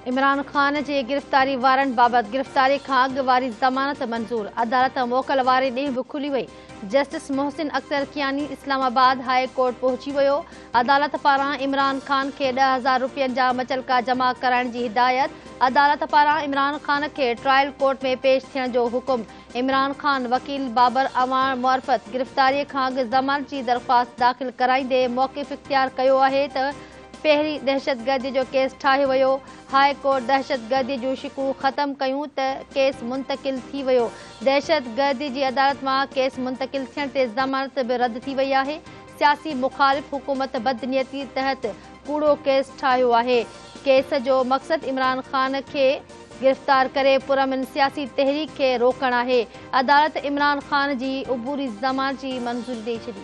इमरान खान जे गिरफ़्तारी वारंट बाबति गिरफ़्तारी खां अॻु वारी ज़मानत मंज़ूर। अदालत मोकल वारे ॾींहुं बि खुली वई। Justice Mohsin Akhtar Kiani Islamabad high court पहुची वियो। अदालत पारां इमरान खान खे 10,000 रुपयनि जा मचलका जमा कराइण जी हिदायत। अदालत पारां इमरान खान खे ट्रायल कोर्ट में पेश थियण जो हुकुम। इमरान खान वकील बाबर अवान मुआरफत गिरफ़्तारीअ खां अॻु ज़मानत जी दरख़्वास्त दाख़िल कराईंदे मौक़िफ़ इख़्तियार कयो आहे त पहिरीं दहशतगर्दी जो केस ठाहियो वियो। हाई कोर्ट दहशतगर्दी जूं शिकूं ख़त्म कयूं त केस मुंतक़िल थी वियो। दहशतगर्दी जी अदालत मां केस मुंतक़िल थियण ते ज़मानत बि रद्द थी वई आहे। सियासी मुख़ालिफ़ हुकूमत बदनियती तहत कूड़ो केस ठाहियो आहे। केस जो मक़सदु इमरान खान खे गिरफ़्तार करे पुरअमन सियासी तहरीक खे रोकणु आहे। अदालत इमरान खान जी उबूरी ज़मानत जी मंज़ूरी ॾेई छॾी।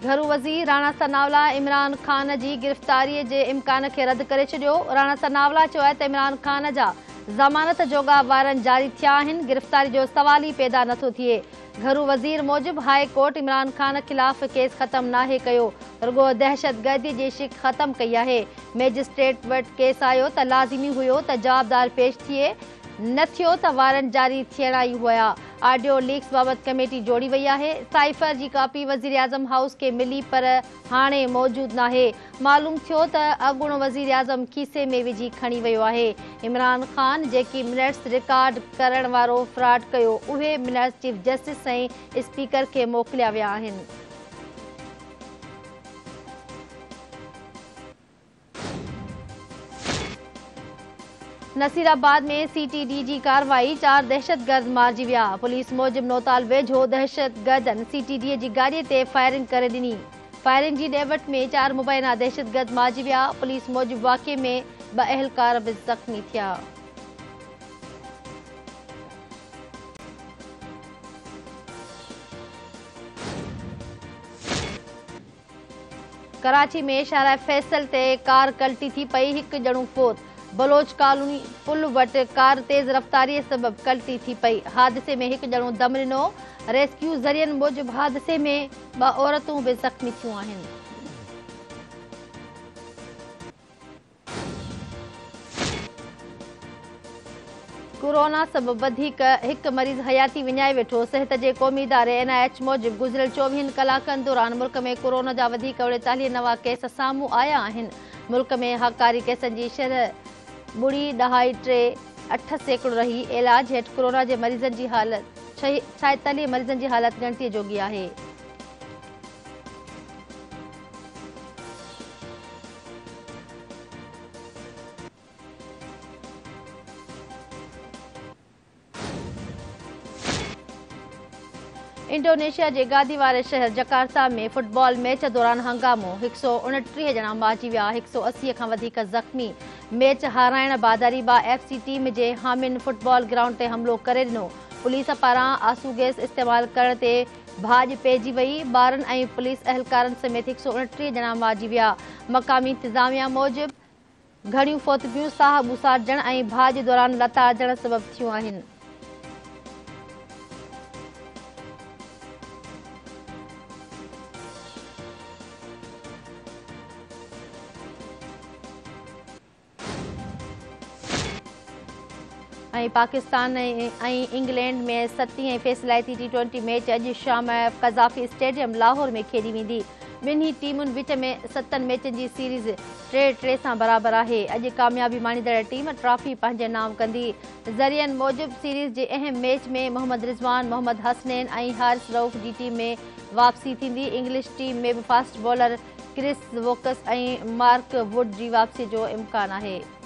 घरू वज़ीर राणा सनावला इमरान खान जी गिरफ़्तारीअ जे इम्कान खे रद्द करे छॾियो। राणा सनावला चयो आहे त इमरान खान जा ज़मानत जोॻा वारंट जारी थिया आहिनि। गिरफ़्तारी जो सवाल ई पैदा नथो थिए। घरू वज़ीर मूजिबि हाई कोर्ट इमरान खान ख़िलाफ़ केस ख़त्म नाहे कयो, रुॻो दहशतगर्दी जी शिक ख़त्म कई आहे। मैजिस्ट्रेट वटि केस आयो त लाज़िमी हुयो त जवाबदार पेश थिए, न थियो त वारंट जारी थियणा ई हुआ। ऑडियो लीक्स बाबति कमेटी जोड़ी वई आहे। साइफ़र जी कापी वज़ीर आज़म हाउस खे मिली पर हाणे मौजूदु नाहे। मालूम थियो त अॻूणो वज़ीर आज़म खीसे में विझी खणी वियो आहे। इमरान खान जेकी मिनट्स रिकॉर्ड करण वारो फ्रॉड कयो, उहे मिनट्स चीफ जस्टिस ऐं स्पीकर खे मोकिलिया विया आहिनि। नसीराबाद में CTD जी कार्रवाई, 4 दहशतगर्द मारिजी विया। पुलिस मूजिबि नौताल वेझो दहशतगर्दनि CTD जी गाॾीअ ते फायरिंग करे ॾिनी। फायरिंग जी ॾेवट में 4 मुबैना दहशतगर्द मारिजी विया। पुलिस मूजिबि वाक़िए में 2 अहलकार बि ज़ख़्मी थिया। कराची में शाहराह फैसल ते कार कल्टी थी पई, 1 ॼणो फोत। बलोच कॉलोनी पुल वटि कार तेज़ रफ़्तारीअ सबबि कल्टी थी पई। हादिसे में 1 ॼणो दम ॾिनो। रेस्क्यू ज़रियनि मूजिबि हादिसे में 2 औरतूं बि ज़ख़्मी थियूं आहिनि। कोरोना सबबि वधीक 1 मरीज़ हयाती विञाए वेठो। सिहत जे क़ौमी इदारे NIH मूजिबि गुज़िरियल 24 कलाकनि दौरान मुल्क में कोरोना जा वधीक 49 नवां केस साम्हूं आया आहिनि। मुल्क में हाकारी केसनि जी शरह 0.238% रही। इलाज हेठि कोरोना जे मरीज़नि जी हालत 46 मरीज़नि जी हालत ॻणतीअ जोगी आहे। इंडोनेशिया जे गादी वारे शहर जकार्ता में फुटबॉल मैच दौरान हंगामो, 129 ॼणा मारिजी विया, 180 खां वधीक ज़ख़्मी। मैच हाराइण बाद अरीबा FC टीम जे हामिन फुटबॉल ग्राउंड ते हमिलो करे ॾिनो। पुलिस पारां आंसू गैस इस्तेमालु करण ते भाॼ पइजी वई। ॿारनि ऐं पुलिस अहलकारनि समेत 129 ॼणा मारिजी विया। मक़ामी इंतिज़ामिया मूजिबि घणियूं फोतगियूं साह ॿुसारजण ऐं भाॼ दौरान लताड़जण सबबि थियूं आहिनि। पाकिस्तान ऐं इंग्लैंड में 7हीं ऐं फ़ैसिलाती T20 मैच अॼु शाम क़ज़ाफ़ी स्टेडियम लाहौर में खेॾी वेंदी। ॿिन्ही टीमुनि विच में 7 मैचनि जी सीरीज़ 3-3 सां बराबरि आहे। अॼु कामयाबी माणींदड़ टीम ट्रॉफ़ी पंहिंजे नाम कंदी। ज़रियनि मूजिबि सीरीज़ जे अहम मैच में मोहम्मद रिज़वान, मोहम्मद हसनैन ऐं हारिस रऊफ़ जी टीम में वापसी थींदी। इंग्लिश टीम में बि फास्ट बॉलर क्रिस वोकस ऐं मार्क वुड जी वापसी जो इम्कान आहे।